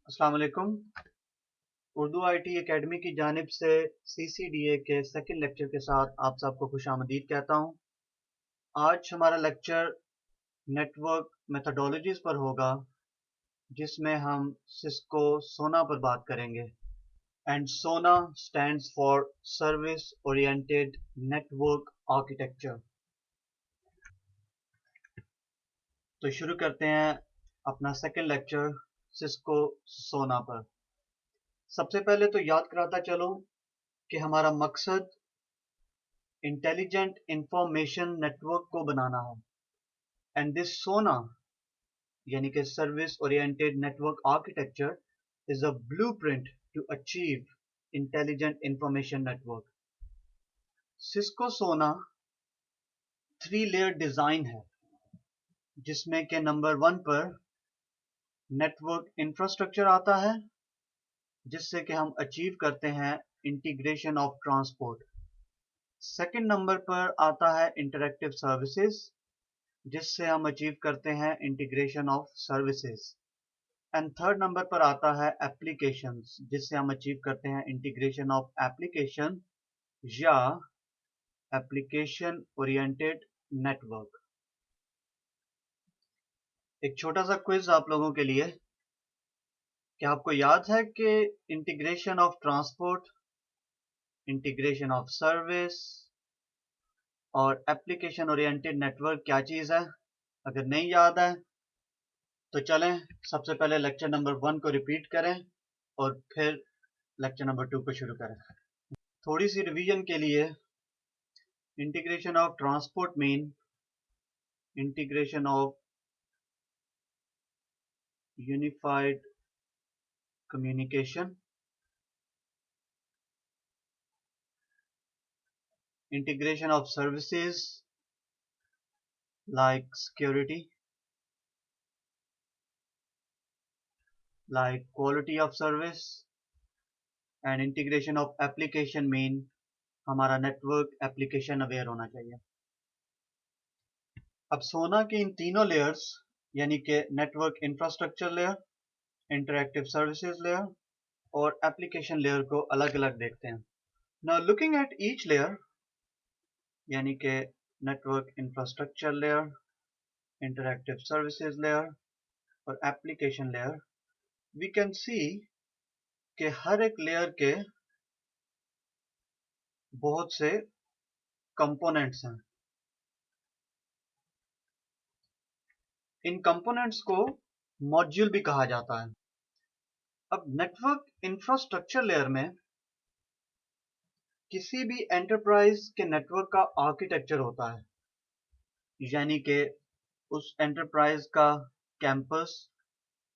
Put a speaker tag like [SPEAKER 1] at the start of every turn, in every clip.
[SPEAKER 1] अस्सलाम वालेकुम। Urdu IT academy की जानिब से सीसीडीए के सेकंड लेक्चर के साथ आप सबको खुशामदीद कहता हूं। आज हमारा लेक्चर नेटवर्क मेथोडोलॉजीज पर होगा, जिसमें हम सिस्को सोना पर बात करेंगे। एंड सोना stands for service oriented network architecture. तो शुरू करते हैं अपना सेकंड लेक्चर सिस्को सोना पर। सबसे पहले तो याद कराता चलूं कि हमारा मकसद इंटेलिजेंट इंफॉर्मेशन नेटवर्क को बनाना है। एंड दिस सोना यानी कि service oriented network architecture is a blueprint to achieve intelligent information network. Cisco SONA 3 layer design है, जिसमें के नंबर 1 पर नेटवर्क इंफ्रास्ट्रक्चर आता है, जिससे कि हम अचीव करते हैं integration of transport. Second number पर आता है इंटरैक्टिव सर्विसेज, जिससे हम अचीव करते हैं integration of services. And third number पर आता है एप्लीकेशंस, जिससे हम अचीव करते हैं इंटीग्रेशन ऑफ एप्लीकेशन या एप्लीकेशन ओरिएंटेड नेटवर्क। एक छोटा सा क्विज आप लोगों के लिए, क्या आपको याद है कि integration of transport, integration of service और एप्लीकेशन ओरिएंटेड नेटवर्क क्या चीज है? अगर नहीं याद है तो चलें सबसे पहले लेक्चर नंबर 1 को रिपीट करें और फिर लेक्चर नंबर 2 को शुरू करें। थोड़ी सी रिवीजन के लिए, integration of transport mean integration of unified communication, integration of services like security, like quality of service, and integration of application mean हमारा नेटवर्क एप्लीकेशन अवेयर होना चाहिए। अब सोना की इन तीनों लेयर्स यानी कि network infrastructure layer, interactive services layer और एप्लीकेशन लेयर को अलग अलग देखते हैं। Now looking at each layer यानी कि network infrastructure layer, interactive services layer और application layer, we can see कि हर एक लेयर के बहुत से कंपोनेंट्स हैं। इन कंपोनेंट्स को मॉड्यूल भी कहा जाता है। अब नेटवर्क इंफ्रास्ट्रक्चर लेयर में किसी भी एंटरप्राइज के नेटवर्क का आर्किटेक्चर होता है, यानी कि उस एंटरप्राइज का कैंपस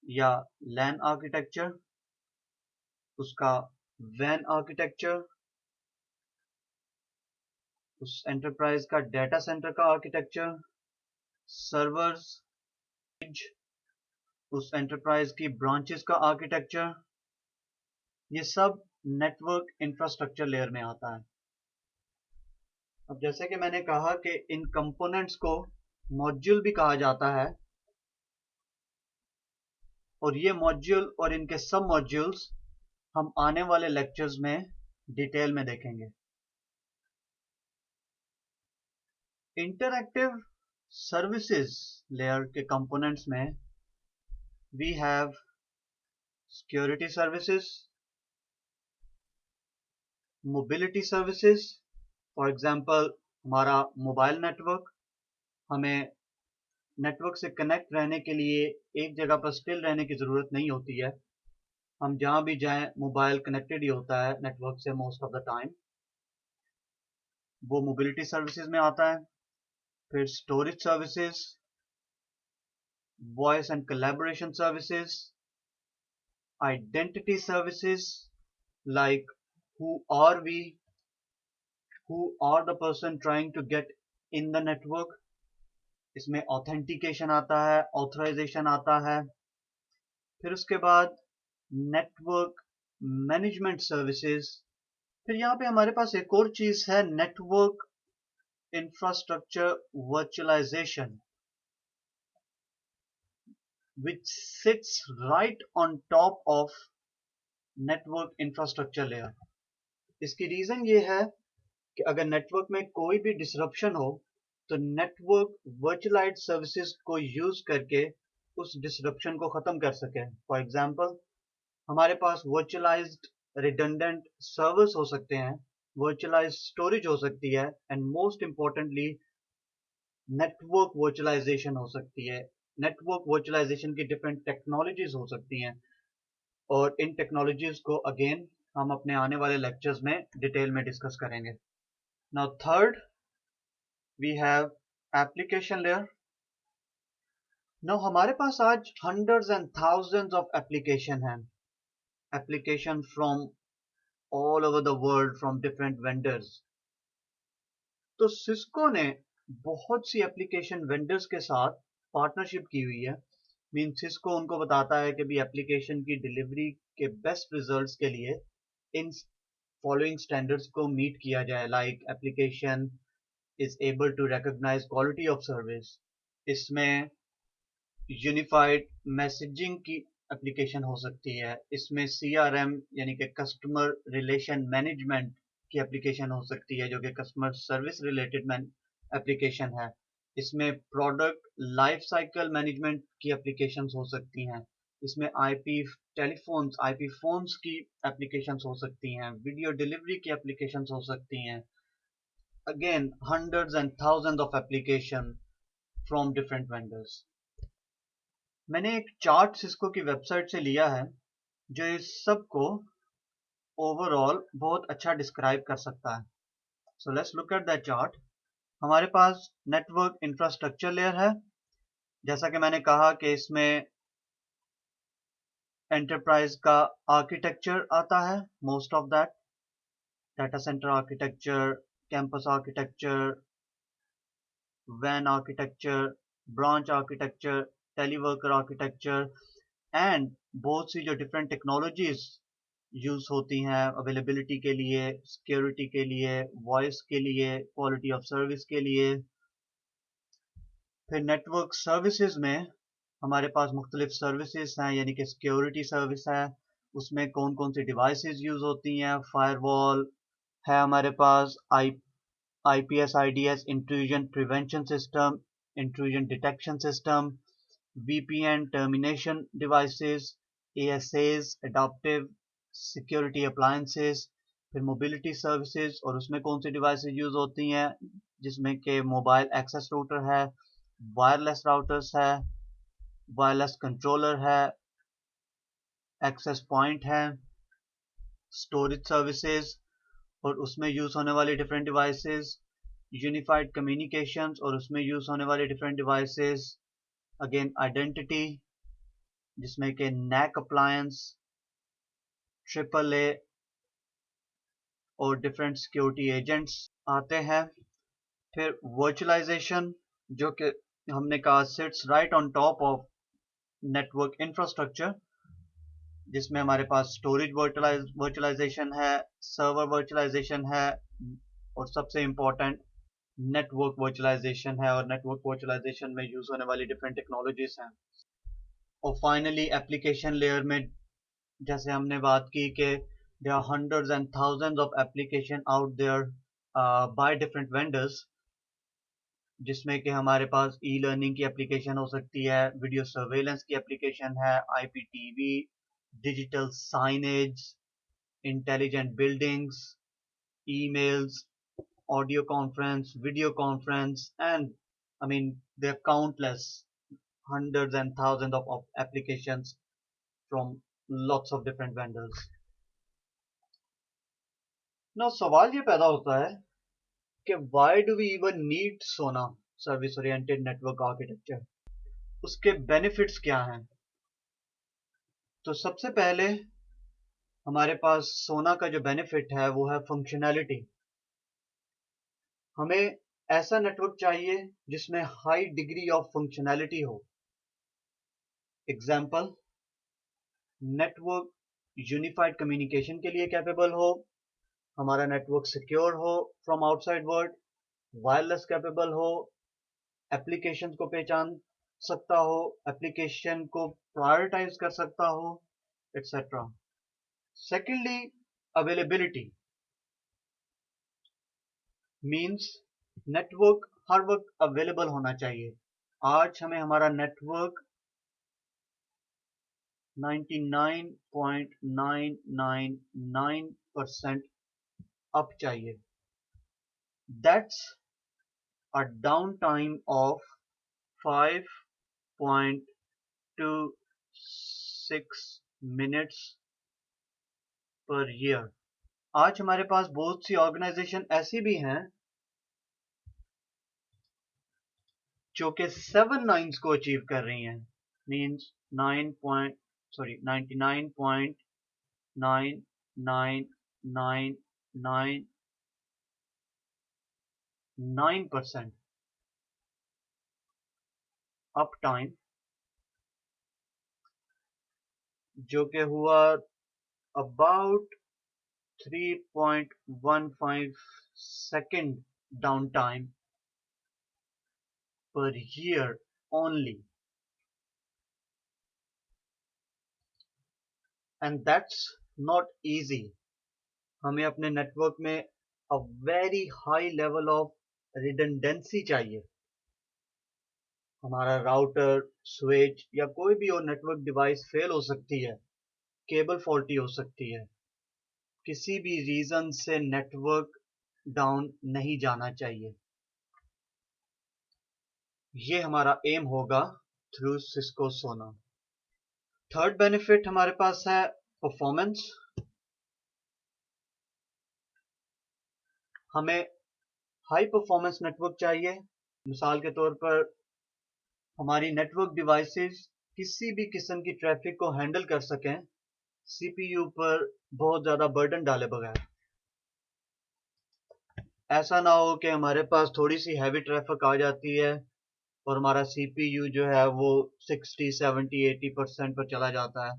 [SPEAKER 1] या लैन आर्किटेक्चर, उसका वैन आर्किटेक्चर, उस एंटरप्राइज का डेटा सेंटर का आर्किटेक्चर, सर्वर्स, उस एंटरप्राइज की ब्रांचेस का आर्किटेक्चर, ये सब नेटवर्क इंफ्रास्ट्रक्चर लेयर में आता है। अब जैसे कि मैंने कहा कि इन कंपोनेंट्स को मॉड्यूल भी कहा जाता है, और ये मॉड्यूल और इनके सब मॉड्यूल्स हम आने वाले लेक्चर्स में डिटेल में देखेंगे। इंटरैक्टिव सर्विसेज लेयर के कंपोनेंट्स में we have security services, mobility services. For example हमारा मोबाइल नेटवर्क, हमें नेटवर्क से कनेक्ट रहने के लिए एक जगह पर स्टिल रहने की ज़रूरत नहीं होती है। हम जहाँ भी जाएं मोबाइल कनेक्टेड ही होता है नेटवर्क से मोस्ट ऑफ द टाइम। वो मोबिलिटी सर्विसेज में आता है। फिर storage services, voice and collaboration services, identity services like who are we, who are the person trying to get in the network, इसमें authentication आता है, ऑथराइजेशन आता है। फिर उसके बाद नेटवर्क मैनेजमेंट सर्विसेज। फिर यहाँ पे हमारे पास एक और चीज है, network infrastructure virtualization. which sits right on top of network infrastructure layer. इसकी रीजन ये है कि अगर नेटवर्क में कोई भी डिसरप्शन हो तो नेटवर्क वर्चुअलाइज्ड सर्विसेज को यूज करके उस डिसरप्शन को खत्म कर सके. फॉर एग्जांपल, हमारे पास वर्चुअलाइज्ड रिडंडेंट सर्वर्स हो सकते हैं, वर्चुअलाइज्ड स्टोरेज हो सकती है, and most importantly network virtualization हो सकती है. नेटवर्क वर्चुअलाइजेशन की डिफरेंट टेक्नोलॉजीज हो सकती हैं और इन टेक्नोलॉजीज को अगेन हम अपने आने वाले लेक्चर्स में डिटेल में डिस्कस करेंगे. Now third we have application layer. Now हमारे पास आज hundreds and thousands of application हैं, application from all over the world from different vendors. तो सिस्को ने बहुत सी एप्लीकेशन वेंडर्स के साथ पार्टनरशिप की हुई है. मीन सिस्को उनको बताता है कि भी एप्लीकेशन की डिलीवरी के बेस्ट रिजल्ट्स के लिए इन फॉलोइंग स्टैंडर्ड्स को मीट किया जाए. Like application is able to recognize quality of service. इसमें यूनिफाइड मैसेजिंग की एप्लीकेशन हो सकती है. इसमें CRM यानी कि कस्टमर रिलेशन मैनेजमेंट की एप्लीकेशन हो सकती है जो कि कस्टमर सर्विस रिलेटेड एप्लीकेशन है. इसमें प्रोडक्ट लाइफ साइकिल मैनेजमेंट की एप्लीकेशंस हो सकती हैं. इसमें आईपी फोन्स की एप्लीकेशंस हो सकती हैं. वीडियो डिलीवरी की एप्लीकेशंस हो सकती हैं. Again hundreds and thousands of application from different vendors. मैंने एक चार्ट सिस्को की वेबसाइट से लिया है जो इस सब को ओवरऑल बहुत अच्छा डिस्क्राइब कर सकता है. So let's look at that chart. हमारे पास नेटवर्क इंफ्रास्ट्रक्चर लेयर है. जैसा कि मैंने कहा कि इसमें एंटरप्राइज का आर्किटेक्चर आता है. Most of that data center architecture, campus architecture, वैन architecture, branch architecture, teleworker architecture and बहुत सी जो डिफरेंट टेक्नोलॉजीज यूज होती हैं अवेलेबिलिटी के लिए, सिक्योरिटी के लिए, वॉइस के लिए, क्वालिटी ऑफ सर्विस के लिए. फिर नेटवर्क सर्विसेज में हमारे पास मुख्तलिफ सर्विसेज हैं, यानी कि सिक्योरिटी सर्विस है, उसमें कौन कौन सी डिवाइसेस यूज होती हैं. फायरवॉल है हमारे पास, IPS IDS intrusion prevention system, intrusion detection system, VPN termination devices, ASAs adaptive security appliances. फिर मोबिलिटी सर्विसेज और उसमें कौन सी डिवाइसेस यूज होती हैं जिसमें कि मोबाइल एक्सेस राउटर है, वायरलेस राउटर्स है, वायरलेस कंट्रोलर है, एक्सेस पॉइंट है, स्टोरेज सर्विसेज और उसमें यूज होने वाली डिफरेंट डिवाइसेस, यूनिफाइड कम्युनिकेशंस और उसमें यूज होने वाली डिफरेंट डिवाइसेस. अगेन आइडेंटिटी जिसमें कि NAC अप्लायंस, AAA और डिफरेंट सिक्योरिटी एजेंट्स आते हैं. फिर वर्चुअलाइजेशन जो कि हमने कहा sits right on top of network infrastructure, जिसमें हमारे पास स्टोरेज वर्चुअलाइजेशन है, सर्वर वर्चुअलाइजेशन है और सबसे इम्पोर्टेंट नेटवर्क वर्चुअलाइजेशन है. और नेटवर्क वर्चुअलाइजेशन में यूज होने वाली डिफरेंट टेक्नोलॉजीज हैं. और फाइनली एप्लीकेशन लेयर में जैसे हमने बात की कि there are hundreds and thousands of application out there by different vendors, जिसमें कि हमारे पास ई लर्निंग की एप्लीकेशन हो सकती है, वीडियो सर्वेलेंस की एप्लीकेशन है, IPTV, digital signage, intelligent buildings, emails, audio conference, video conference and I mean there are countless hundreds and thousands of applications from lots of different vendors. Now सवाल ये पैदा होता है कि why do we even need सोना service oriented network architecture. उसके benefits क्या हैं. तो सबसे पहले हमारे पास सोना का जो बेनिफिट है वो है फंक्शनैलिटी. हमें ऐसा नेटवर्क चाहिए जिसमें हाई डिग्री ऑफ फंक्शनैलिटी हो. एग्जांपल, नेटवर्क यूनिफाइड कम्युनिकेशन के लिए कैपेबल हो, हमारा नेटवर्क सिक्योर हो from outside world, wireless capable हो, एप्लीकेशंस को पहचान सकता हो, एप्लीकेशन को प्रायोरिटाइज कर सकता हो, etc. Secondly, availability means network हर वक्त अवेलेबल होना चाहिए। आज हमें हमारा नेटवर्क 99.999% अप चाहिए। That's a down time of 5.26 minutes per year. आज हमारे पास बहुत सी ऑर्गेनाइजेशन ऐसी भी हैं जो कि 7 नाइन्स को अचीव कर रही हैं, मीन्स 99.99999% अप टाइम, जो कि हुआ about 3.15 second down time per year only, and that's not easy. हमें अपने नेटवर्क में a very high level of redundancy चाहिए। हमारा राउटर, स्विच या कोई भी और नेटवर्क डिवाइस फेल हो सकती है, केबल फॉल्टी हो सकती है, किसी भी रीजन से नेटवर्क डाउन नहीं जाना चाहिए। ये हमारा एम होगा थ्रू सिस्को सोना। थर्ड बेनिफिट हमारे पास है परफॉर्मेंस। हमें हाई परफॉर्मेंस नेटवर्क चाहिए। मिसाल के तौर पर हमारी नेटवर्क डिवाइसेस किसी भी किस्म की ट्रैफिक को हैंडल कर सकें, सीपीयू पर बहुत ज़्यादा बर्डन डाले बगैर। ऐसा ना हो कि हमारे पास थोड़ी सी हैवी ट्रैफिक आ जाती है और हमारा सीपीयू जो है वो 60, 70, 80% पर चला जाता है।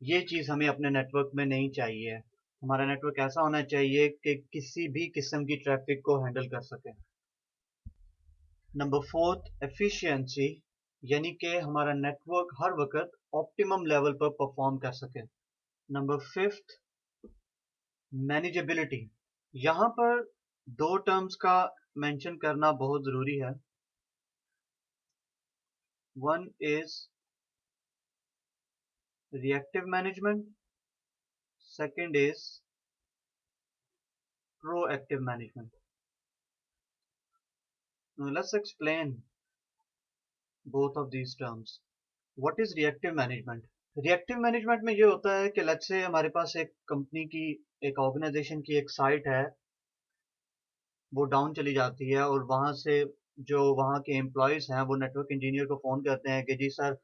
[SPEAKER 1] ये चीज़ हमें अपने नेटवर्क में नहीं चाहिए। हमारा नेटवर्क ऐसा होना चाहिए कि किसी भी किस्म की ट्रैफिक को हैंडल कर सके। नंबर फोर्थ, एफिशिएंसी, यानी कि हमारा नेटवर्क हर वक्त ऑप्टिमम लेवल पर परफॉर्म कर सके। Number fifth, manageability. यहाँ पर दो टर्म्स का मेंशन करना बहुत ज़रूरी है। One is reactive management, second is proactive management. Now let's explain both of these terms. What is reactive management? Reactive management में ये होता है कि लेट्स से हमारे पास एक कंपनी की, एक ऑर्गेनाइजेशन की एक साइट है, वो डाउन चली जाती है और वहाँ से जो वहाँ के एम्प्लॉयज़ हैं वो नेटवर्क इंजीनियर को फ़ोन करते हैं कि जी सर,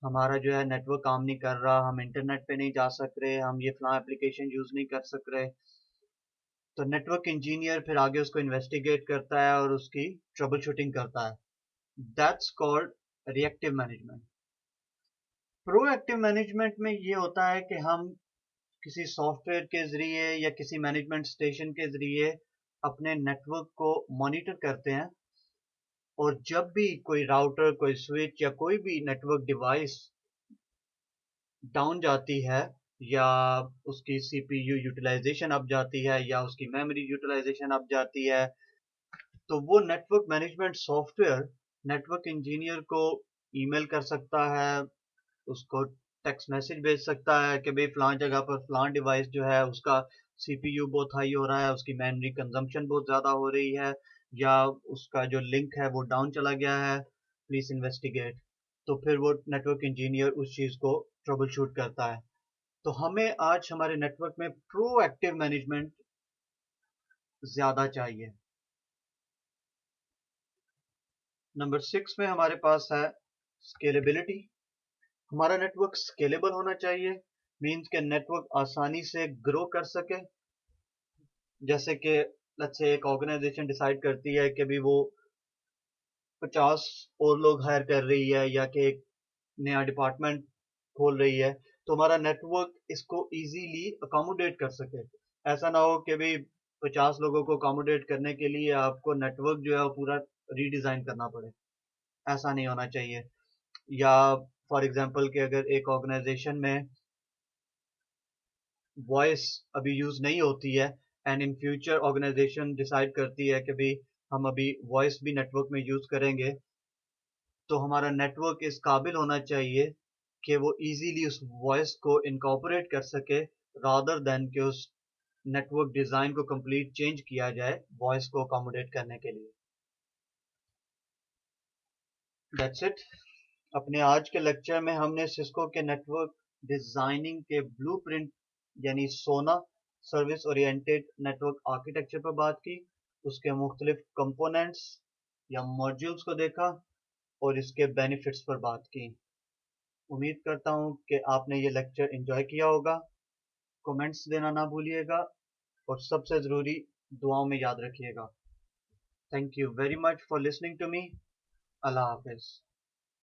[SPEAKER 1] हमारा जो है नेटवर्क काम नहीं कर रहा, हम इंटरनेट पे नहीं जा सक रहे, हम ये फलां एप्लीकेशन यूज़ नहीं कर सक रहे। तो नेटवर्क इंजीनियर फिर आगे उसको इन्वेस्टिगेट करता है और उसकी ट्रबल शूटिंग करता है। That's called reactive management. Proactive management में ये होता है कि हम किसी सॉफ्टवेयर के ज़रिए या किसी मैनेजमेंट स्टेशन के ज़रिए अपने नेटवर्क को मॉनिटर करते हैं और जब भी कोई राउटर, कोई स्विच या कोई भी नेटवर्क डिवाइस डाउन जाती है या उसकी सीपीयू यूटिलाइजेशन अप जाती है या उसकी मेमोरी यूटिलाइजेशन अप जाती है, तो वो network management software network engineer को ईमेल कर सकता है, उसको टेक्स्ट मैसेज भेज सकता है कि भाई फलां जगह पर फलां डिवाइस जो है उसका सीपीयू बहुत हाई हो रहा है, उसकी मेमोरी कंजम्पशन बहुत ज़्यादा हो रही है या उसका जो लिंक है वो डाउन चला गया है, प्लीज़ इन्वेस्टिगेट। तो फिर वो नेटवर्क इंजीनियर उस चीज़ को ट्रबल शूट करता है। तो हमें आज हमारे नेटवर्क में प्रोएक्टिव मैनेजमेंट ज़्यादा चाहिए। नंबर 6 में हमारे पास है स्केलेबिलिटी। हमारा नेटवर्क स्केलेबल होना चाहिए, मीन्स के नेटवर्क आसानी से ग्रो कर सके। जैसे कि लेट्स से एक ऑर्गेनाइजेशन डिसाइड करती है कि भी वो 50 और लोग हायर कर रही है या कि एक नया डिपार्टमेंट खोल रही है, तो हमारा नेटवर्क इसको इजीली अकोमोडेट कर सके। ऐसा ना हो कि भाई 50 लोगों को अकोमोडेट करने के लिए आपको नेटवर्क जो है वो पूरा रीडिज़ाइन करना पड़े, ऐसा नहीं होना चाहिए। या फॉर एग्जांपल कि अगर एक ऑर्गेनाइजेशन में वॉइस अभी यूज़ नहीं होती है and in future organization decide करती है कि भाई हम अभी वॉइस भी नेटवर्क में यूज़ करेंगे, तो हमारा नेटवर्क इस काबिल होना चाहिए कि वो इजीली उस वॉइस को इनकॉर्पोरेट कर सके, रादर देन कि उस नेटवर्क डिज़ाइन को कंप्लीट चेंज किया जाए वॉइस को अकोमोडेट करने के लिए। That's it. अपने आज के लेक्चर में हमने सिस्को के नेटवर्क डिज़ाइनिंग के ब्लूप्रिंट यानी सोना सर्विस ओरिएंटेड नेटवर्क आर्किटेक्चर पर बात की, उसके मुख्तलिफ कंपोनेंट्स या मॉड्यूल्स को देखा और इसके बेनिफिट्स पर बात की। उम्मीद करता हूँ कि आपने ये लेक्चर एंजॉय किया होगा। कमेंट्स देना ना भूलिएगा और सबसे ज़रूरी दुआओं में याद रखिएगा। Thank you very much for listening to me. अल्लाह हाफिज़।